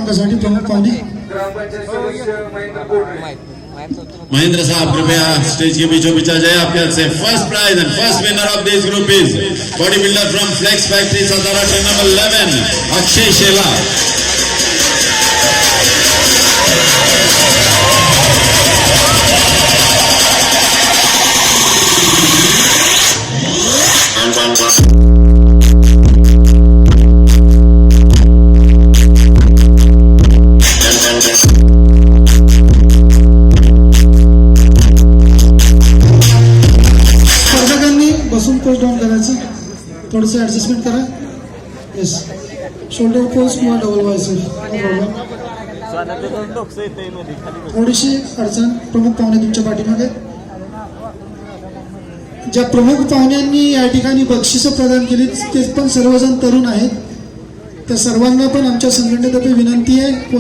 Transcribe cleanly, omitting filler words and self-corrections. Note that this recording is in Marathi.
क्रमांकासाठी प्रमुख पाहुणे महेंद्र साहब कृपया स्टेज के बीचों बीच आ जाए। आपके हाथ से first prize and first winner of this group is body builder from flex factory Satara, team number 11 Akshay Shela. बसून पोस्ट डाऊन करायचं, थोडंसं ऍडजस्टमेंट करा. येस, शोल्डर पोस्ट किंवा डबल बायसेप, थोडीशी अडचण. प्रमुख पाहुणे तुमच्या पाठीमागे. ज्या प्रमुख पाहुण्यांनी या ठिकाणी बक्षिसं प्रदान केली ते पण सर्वजण तरुण आहेत. त्या सर्वांना पण आमच्या संघटनेतर्फे विनंती आहे